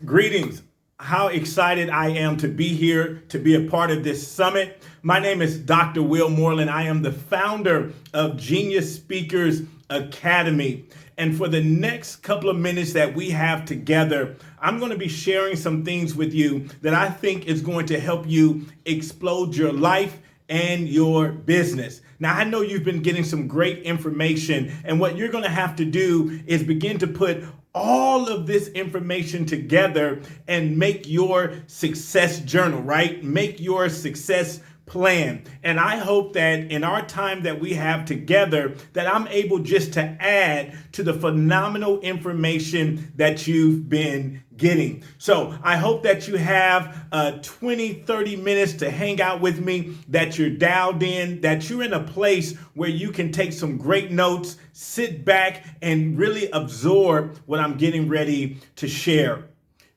Greetings. How excited I am to be here, to be a part of this summit. My name is Dr. Will Moreland. I am the founder of Genius Speakers Academy. And for the next couple of minutes that we have together, I'm going to be sharing some things with you that I think is going to help you explode your life and your business. Now, I know you've been getting some great information, and what you're going to have to do is begin to put all of this information together and make your success journal, right? Make your success plan. And I hope that in our time that we have together, that I'm able just to add to the phenomenal information that you've been getting. So I hope that you have 20-30 minutes to hang out with me, that you're dialed in, that you're in a place where you can take some great notes, sit back and really absorb what I'm getting ready to share.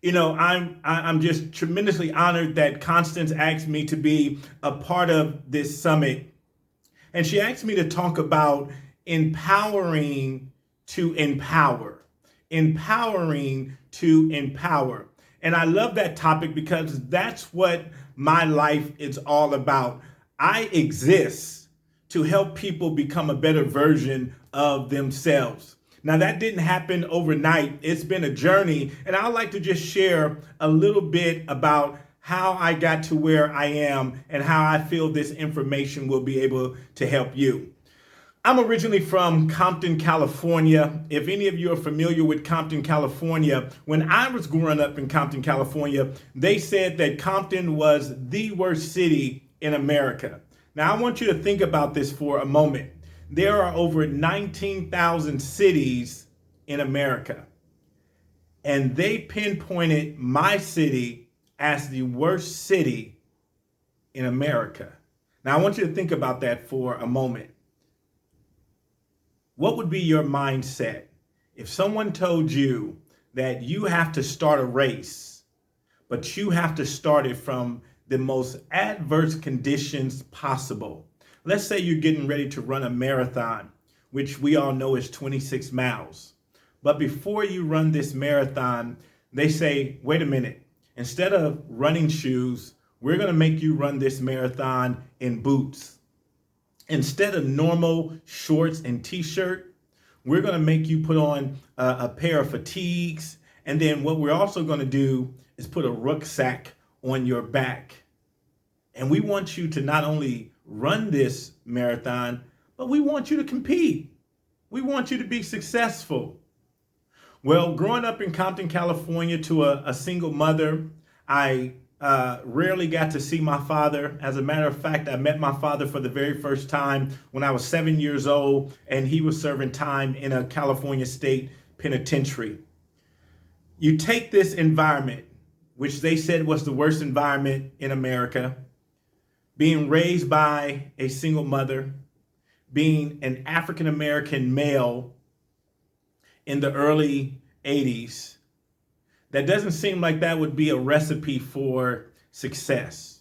You know, I'm just tremendously honored that Constance asked me to be a part of this summit. And she asked me to talk about empowering to empower. Empowering to empower. And I love that topic because that's what my life is all about. I exist to help people become a better version of themselves. Now, that didn't happen overnight. It's been a journey, and I'd like to just share a little bit about how I got to where I am and how I feel this information will be able to help you. I'm originally from Compton, California. If any of you are familiar with Compton, California, when I was growing up in Compton, California, they said that Compton was the worst city in America. Now, I want you to think about this for a moment. There are over 19,000 cities in America, and they pinpointed my city as the worst city in America. Now, I want you to think about that for a moment. What would be your mindset if someone told you that you have to start a race, but you have to start it from the most adverse conditions possible? Let's say you're getting ready to run a marathon, which we all know is 26 miles. But before you run this marathon, they say, wait a minute, instead of running shoes, we're going to make you run this marathon in boots. Instead of normal shorts and t-shirt, we're going to make you put on a pair of fatigues. And then what we're also going to do is put a rucksack on your back. And we want you to not only run this marathon, but we want you to compete. We want you to be successful. Well, growing up in Compton, California to a single mother, I rarely got to see my father. As a matter of fact, I met my father for the very first time when I was 7 years old, and he was serving time in a California state penitentiary. You take this environment, which they said was the worst environment in America, being raised by a single mother, being an African-American male in the early 80s, that doesn't seem like that would be a recipe for success.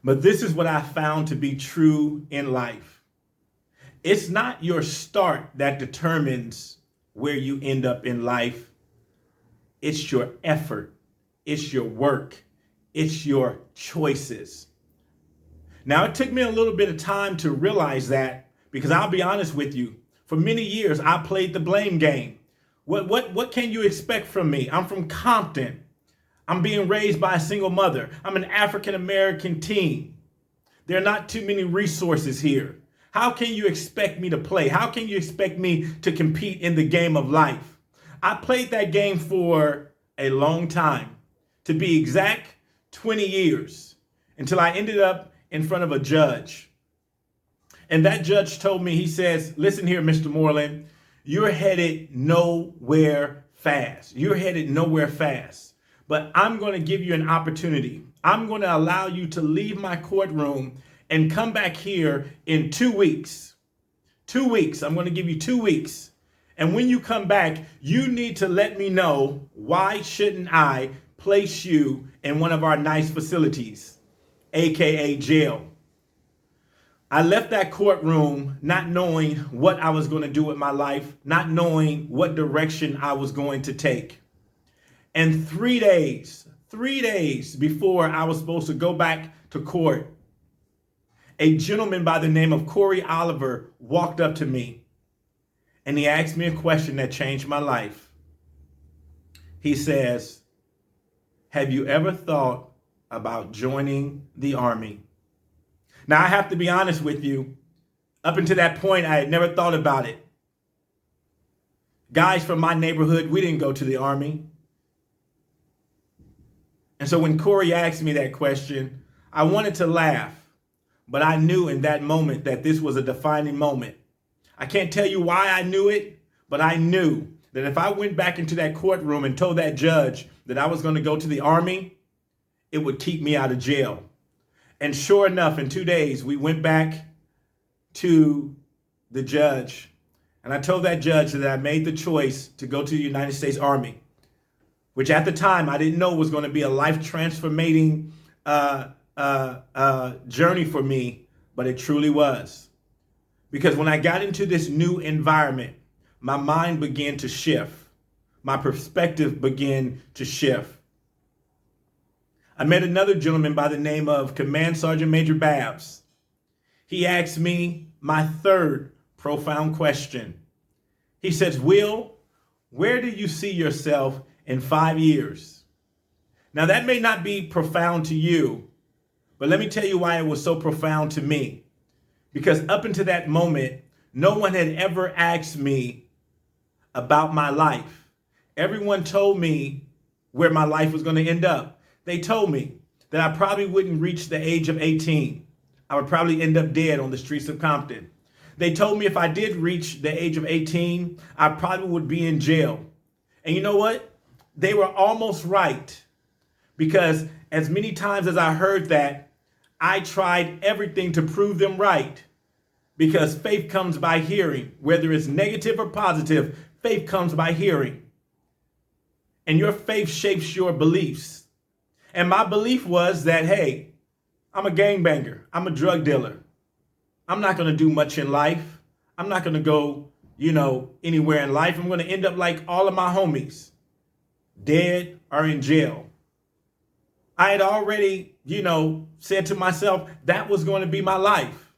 But this is what I found to be true in life. It's not your start that determines where you end up in life. It's your effort. It's your work. It's your choices. Now, it took me a little bit of time to realize that, because I'll be honest with you, for many years, I played the blame game. What can you expect from me? I'm from Compton. I'm being raised by a single mother. I'm an African-American teen. There are not too many resources here. How can you expect me to play? How can you expect me to compete in the game of life? I played that game for a long time. To be exact, 20 years, until I ended up in front of a judge. And that judge told me, he says, listen here, Mr. Moreland, you're headed nowhere fast. You're headed nowhere fast. But I'm going to give you an opportunity. I'm going to allow you to leave my courtroom and come back here in 2 weeks. 2 weeks. I'm going to give you 2 weeks. And when you come back, you need to let me know, why shouldn't I place you in one of our nice facilities, aka jail? I left that courtroom not knowing what I was going to do with my life, not knowing what direction I was going to take. And 3 days before I was supposed to go back to court, a gentleman by the name of Corey Oliver walked up to me and he asked me a question that changed my life. He says, "Have you ever thought about joining the Army?" Now, I have to be honest with you. Up until that point, I had never thought about it. Guys from my neighborhood, we didn't go to the Army. And so when Corey asked me that question, I wanted to laugh, but I knew in that moment that this was a defining moment. I can't tell you why I knew it, but I knew that if I went back into that courtroom and told that judge that I was going to go to the Army, it would keep me out of jail. And sure enough, in 2 days, we went back to the judge. And I told that judge that I made the choice to go to the United States Army, which at the time I didn't know was going to be a life transforming journey for me, but it truly was. Because when I got into this new environment, my mind began to shift. My perspective began to shift. I met another gentleman by the name of Command Sergeant Major Babs. He asked me my third profound question. He says, "Will, where do you see yourself in 5 years?" Now, that may not be profound to you, but let me tell you why it was so profound to me. Because up until that moment, no one had ever asked me about my life. Everyone told me where my life was going to end up. They told me that I probably wouldn't reach the age of 18. I would probably end up dead on the streets of Compton. They told me if I did reach the age of 18, I probably would be in jail. And you know what? They were almost right. Because as many times as I heard that, I tried everything to prove them right. Because faith comes by hearing. Whether it's negative or positive, faith comes by hearing. And your faith shapes your beliefs. And my belief was that, hey, I'm a gangbanger. I'm a drug dealer. I'm not going to do much in life. I'm not going to go, anywhere in life. I'm going to end up like all of my homies, dead or in jail. I had already, said to myself that was going to be my life.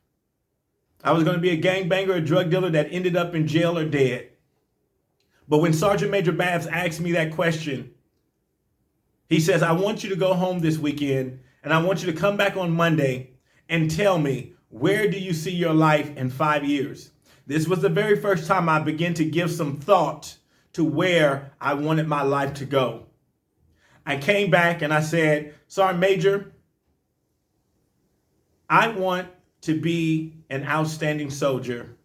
I was going to be a gangbanger, a drug dealer that ended up in jail or dead. But when Sergeant Major Babs asked me that question, he says, "I want you to go home this weekend and I want you to come back on Monday and tell me, where do you see your life in 5 years?" This was the very first time I began to give some thought to where I wanted my life to go. I came back and I said, "Sergeant Major, I want to be an outstanding soldier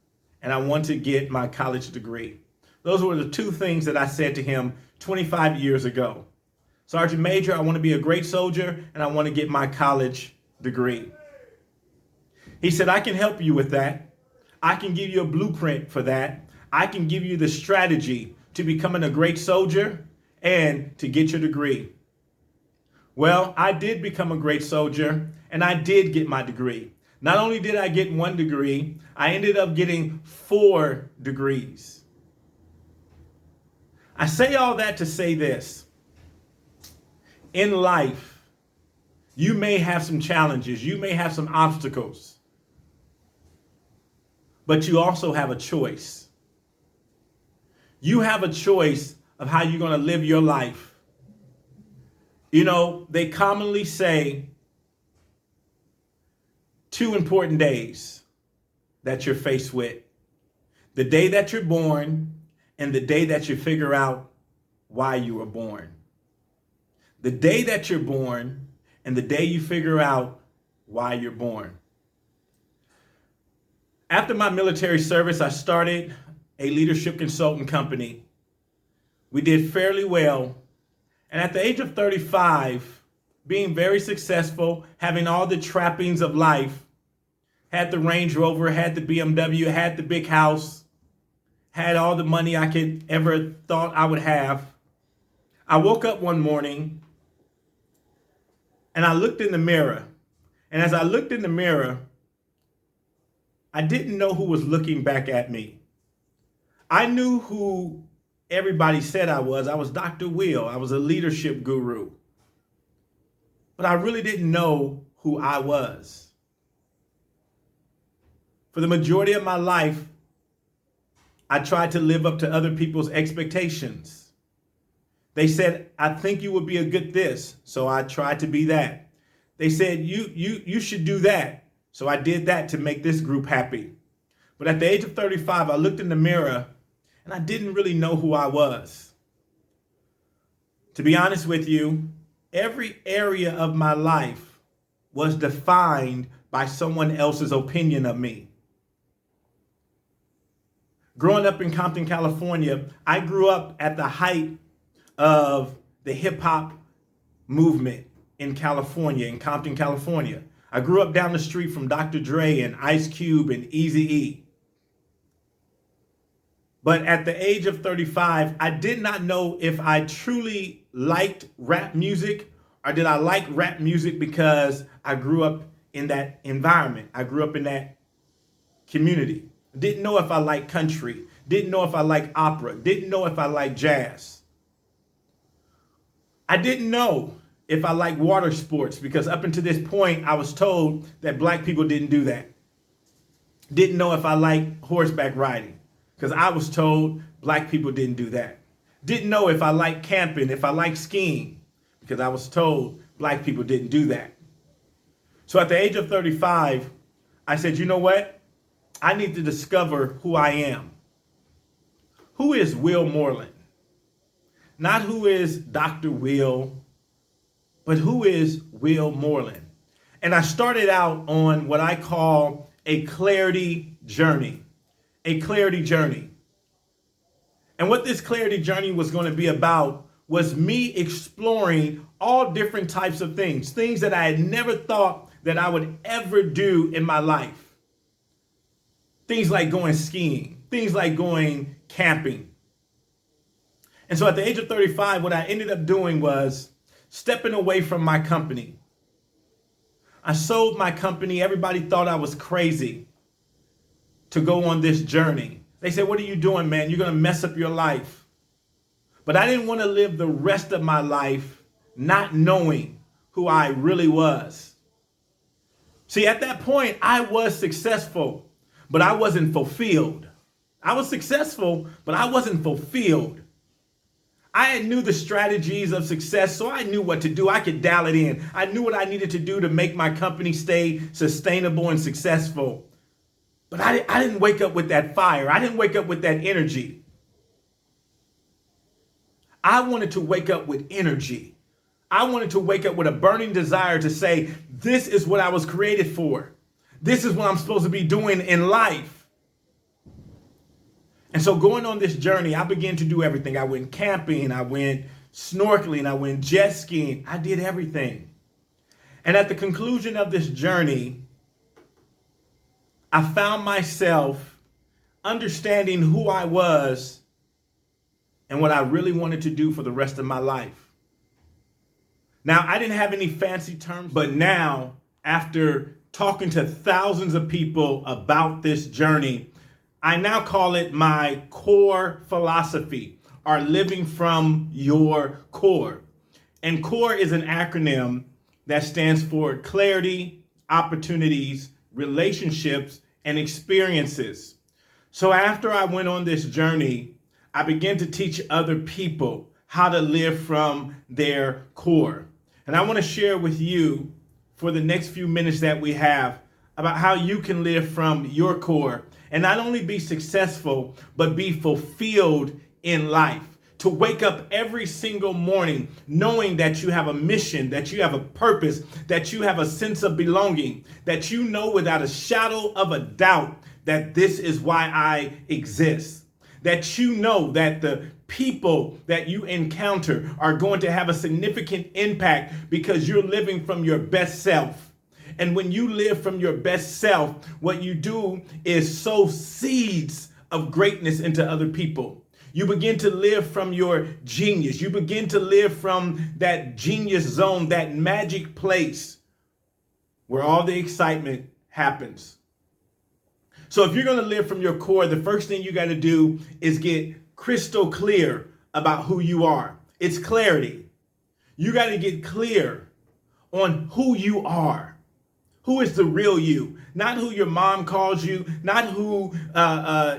and I want to get my college degree." Those were the two things that I said to him 25 years ago. "Sergeant Major, I want to be a great soldier and I want to get my college degree." He said, "I can help you with that. I can give you a blueprint for that. I can give you the strategy to becoming a great soldier and to get your degree." Well, I did become a great soldier and I did get my degree. Not only did I get one degree, I ended up getting 4 degrees. I say all that to say this. In life, you may have some challenges. You may have some obstacles. But you also have a choice. You have a choice of how you're going to live your life. They commonly say 2 important days that you're faced with. The day that you're born and the day that you figure out why you were born. The day that you're born and the day you figure out why you're born. After my military service, I started a leadership consulting company. We did fairly well. And at the age of 35, being very successful, having all the trappings of life, had the Range Rover, had the BMW, had the big house, had all the money I could ever thought I would have. I woke up one morning and I looked in the mirror. And as I looked in the mirror, I didn't know who was looking back at me. I knew who everybody said I was. I was Dr. Will. I was a leadership guru. But I really didn't know who I was. For the majority of my life, I tried to live up to other people's expectations. They said, I think you would be a good this, so I tried to be that. They said, you should do that, so I did that to make this group happy. But at the age of 35, I looked in the mirror and I didn't really know who I was. To be honest with you, every area of my life was defined by someone else's opinion of me. Growing up in Compton, California, I grew up at the height of the hip hop movement in California, in Compton, California. I grew up down the street from Dr. Dre and Ice Cube and Eazy-E. But at the age of 35, I did not know if I truly liked rap music, or did I like rap music because I grew up in that environment. I grew up in that community. Didn't know if I liked country. Didn't know if I liked opera. Didn't know if I liked jazz. I didn't know if I liked water sports because up until this point, I was told that black people didn't do that. Didn't know if I liked horseback riding because I was told black people didn't do that. Didn't know if I liked camping, if I liked skiing because I was told black people didn't do that. So at the age of 35, I said, you know what? I need to discover who I am. Who is Will Moreland? Not who is Dr. Will, but who is Will Moreland? And I started out on what I call a clarity journey. A clarity journey. And what this clarity journey was going to be about was me exploring all different types of things that I had never thought that I would ever do in my life. Things like going skiing, things like going camping. And so at the age of 35, what I ended up doing was stepping away from my company. I sold my company. Everybody thought I was crazy to go on this journey. They said, what are you doing, man? You're going to mess up your life. But I didn't want to live the rest of my life not knowing who I really was. See, at that point, I was successful, but I wasn't fulfilled. I was successful, but I wasn't fulfilled. I knew the strategies of success, so I knew what to do. I could dial it in. I knew what I needed to do to make my company stay sustainable and successful. But I didn't wake up with that fire. I didn't wake up with that energy. I wanted to wake up with energy. I wanted to wake up with a burning desire to say, this is what I was created for. This is what I'm supposed to be doing in life. And so going on this journey, I began to do everything. I went camping, I went snorkeling, I went jet skiing. I did everything. And at the conclusion of this journey, I found myself understanding who I was and what I really wanted to do for the rest of my life. Now, I didn't have any fancy terms, but now, after talking to thousands of people about this journey, I now call it my core philosophy, or living from your core. And core is an acronym that stands for clarity, opportunities, relationships, and experiences. So after I went on this journey, I began to teach other people how to live from their core. And I want to share with you for the next few minutes that we have about how you can live from your core and not only be successful, but be fulfilled in life. To wake up every single morning knowing that you have a mission, that you have a purpose, that you have a sense of belonging, that you know without a shadow of a doubt that this is why I exist. That you know that the people that you encounter are going to have a significant impact because you're living from your best self. And when you live from your best self, what you do is sow seeds of greatness into other people. You begin to live from your genius. You begin to live from that genius zone, that magic place where all the excitement happens. So if you're going to live from your core, the first thing you got to do is get crystal clear about who you are. It's clarity. You got to get clear on who you are. Who is the real you? Not who your mom calls you, not who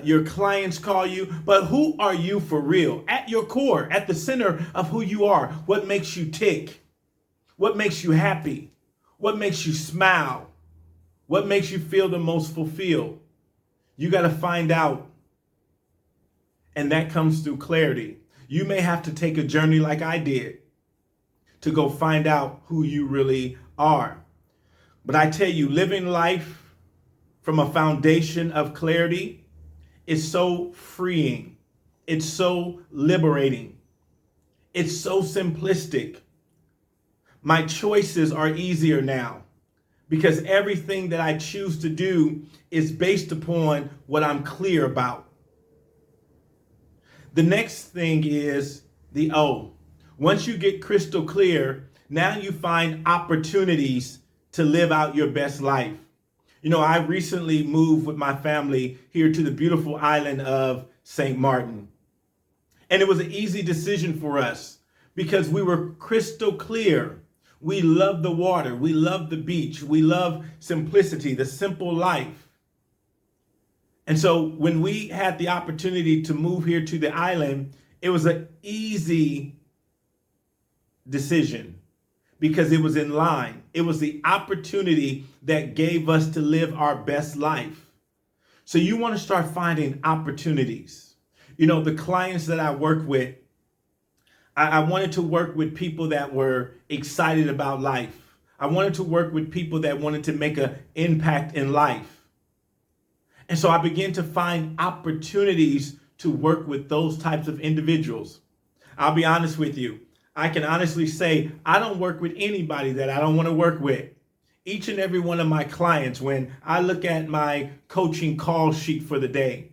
your clients call you, but who are you for real? At your core, at the center of who you are. What makes you tick? What makes you happy? What makes you smile? What makes you feel the most fulfilled? You got to find out. And that comes through clarity. You may have to take a journey like I did to go find out who you really are. But I tell you, living life from a foundation of clarity is so freeing. It's so liberating. It's so simplistic. My choices are easier now because everything that I choose to do is based upon what I'm clear about. The next thing is the O. Once you get crystal clear, now you find opportunities to live out your best life. You know, I recently moved with my family here to the beautiful island of St. Martin. And it was an easy decision for us because we were crystal clear. We love the water. We love the beach. We love simplicity, the simple life. And so when we had the opportunity to move here to the island, it was an easy decision because it was in line. It was the opportunity that gave us to live our best life. So you want to start finding opportunities. You know, the clients that I work with, I wanted to work with people that were excited about life. I wanted to work with people that wanted to make an impact in life. And so I began to find opportunities to work with those types of individuals. I'll be honest with you. I can honestly say I don't work with anybody that I don't want to work with. Each and every one of my clients, when I look at my coaching call sheet for the day,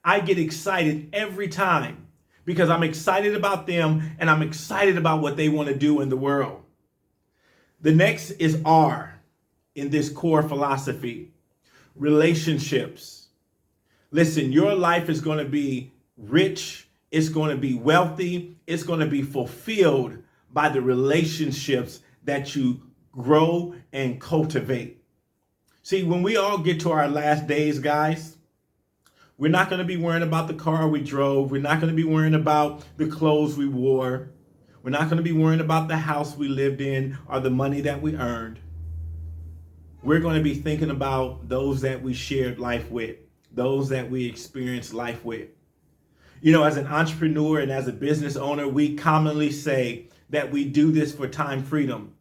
I get excited every time because I'm excited about them and I'm excited about what they want to do in the world. The next is R in this core philosophy. Relationships. Listen, your life is going to be rich. It's going to be wealthy. It's going to be fulfilled by the relationships that you grow and cultivate. See, when we all get to our last days, guys, we're not going to be worrying about the car we drove. We're not going to be worrying about the clothes we wore. We're not going to be worrying about the house we lived in or the money that we earned. We're going to be thinking about those that we shared life with, those that we experienced life with. You know, as an entrepreneur and as a business owner, we commonly say that we do this for time freedom,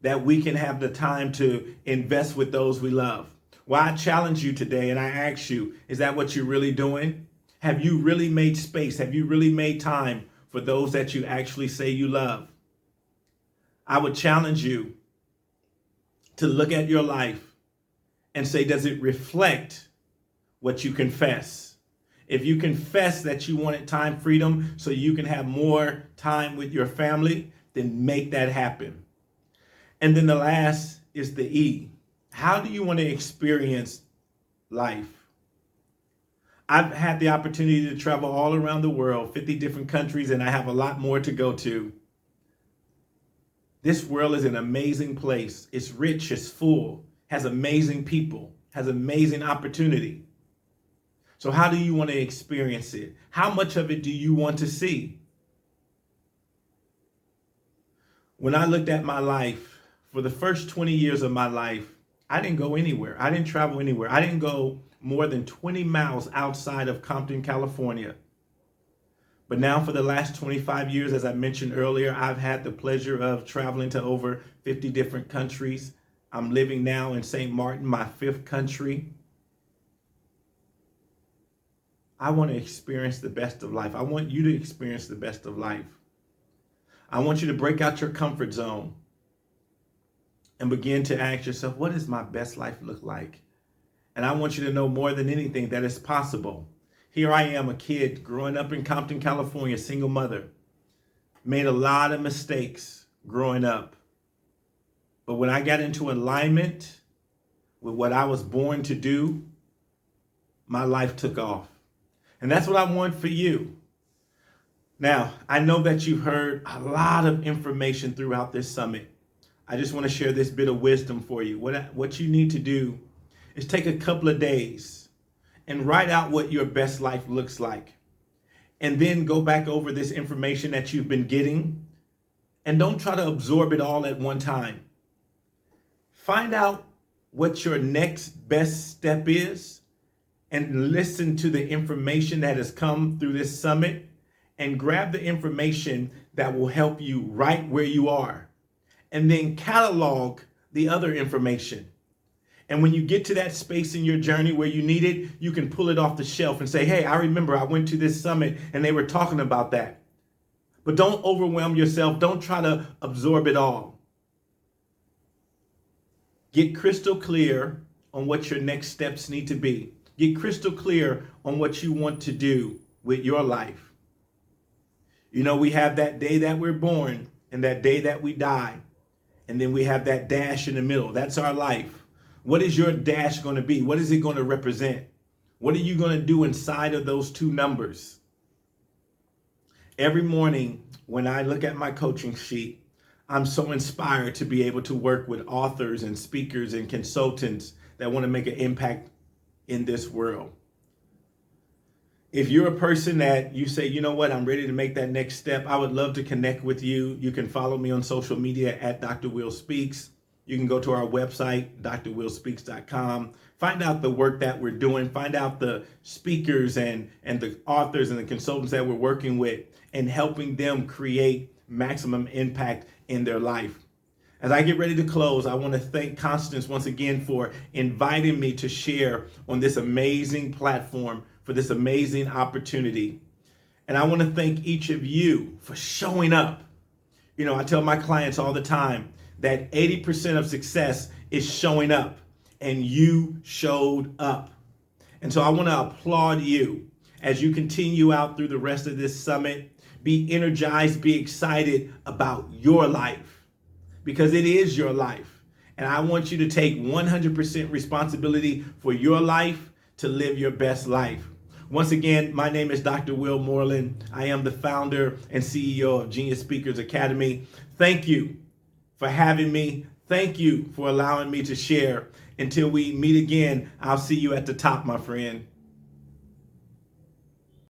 that we can have the time to invest with those we love. Well, I challenge you today and I ask you, is that what you're really doing? Have you really made space? Have you really made time for those that you actually say you love? I would challenge you to look at your life and say, does it reflect what you confess? If you confess that you wanted time freedom so you can have more time with your family, then make that happen. And then the last is the E. How do you want to experience life? I've had the opportunity to travel all around the world, 50 different countries, and I have a lot more to go to. This world is an amazing place. It's rich, it's full, has amazing people, has amazing opportunity. So how do you want to experience it? How much of it do you want to see? When I looked at my life, for the first 20 years of my life, I didn't go anywhere. I didn't travel anywhere. I didn't go more than 20 miles outside of Compton, California. But now for the last 25 years, as I mentioned earlier, I've had the pleasure of traveling to over 50 different countries. I'm living now in St. Martin, my 5th country. I want to experience the best of life. I want you to experience the best of life. I want you to break out your comfort zone and begin to ask yourself, what does my best life look like? And I want you to know more than anything that it's possible. Here I am, a kid growing up in Compton, California, single mother. Made a lot of mistakes growing up. But when I got into alignment with what I was born to do, my life took off. And that's what I want for you. Now, I know that you've heard a lot of information throughout this summit. I just want to share this bit of wisdom for you. What you need to do is take a couple of days and write out what your best life looks like. And then go back over this information that you've been getting, and don't try to absorb it all at one time. Find out what your next best step is and listen to the information that has come through this summit, and grab the information that will help you right where you are. And then catalog the other information. And when you get to that space in your journey where you need it, you can pull it off the shelf and say, hey, I remember I went to this summit and they were talking about that. But don't overwhelm yourself. Don't try to absorb it all. Get crystal clear on what your next steps need to be. Get crystal clear on what you want to do with your life. You know, we have that day that we're born and that day that we die. And then we have that dash in the middle. That's our life. What is your dash going to be? What is it going to represent? What are you going to do inside of those two numbers? Every morning when I look at my coaching sheet, I'm so inspired to be able to work with authors and speakers and consultants that want to make an impact in this world. If you're a person that you say, you know what, I'm ready to make that next step, I would love to connect with you. You can follow me on social media at Dr. Will Speaks. You can go to our website, drwillspeaks.com. Find out the work that we're doing. Find out the speakers and the authors and the consultants that we're working with and helping them create maximum impact in their life. As I get ready to close, I want to thank Constance once again for inviting me to share on this amazing platform, for this amazing opportunity. And I want to thank each of you for showing up. You know, I tell my clients all the time that 80% of success is showing up, and you showed up. And so I want to applaud you as you continue out through the rest of this summit. Be energized, be excited about your life, because it is your life. And I want you to take 100% responsibility for your life to live your best life. Once again, my name is Dr. Will Moreland. I am the founder and CEO of Genius Speakers Academy. Thank you for having me. Thank you for allowing me to share. Until we meet again, I'll see you at the top, my friend.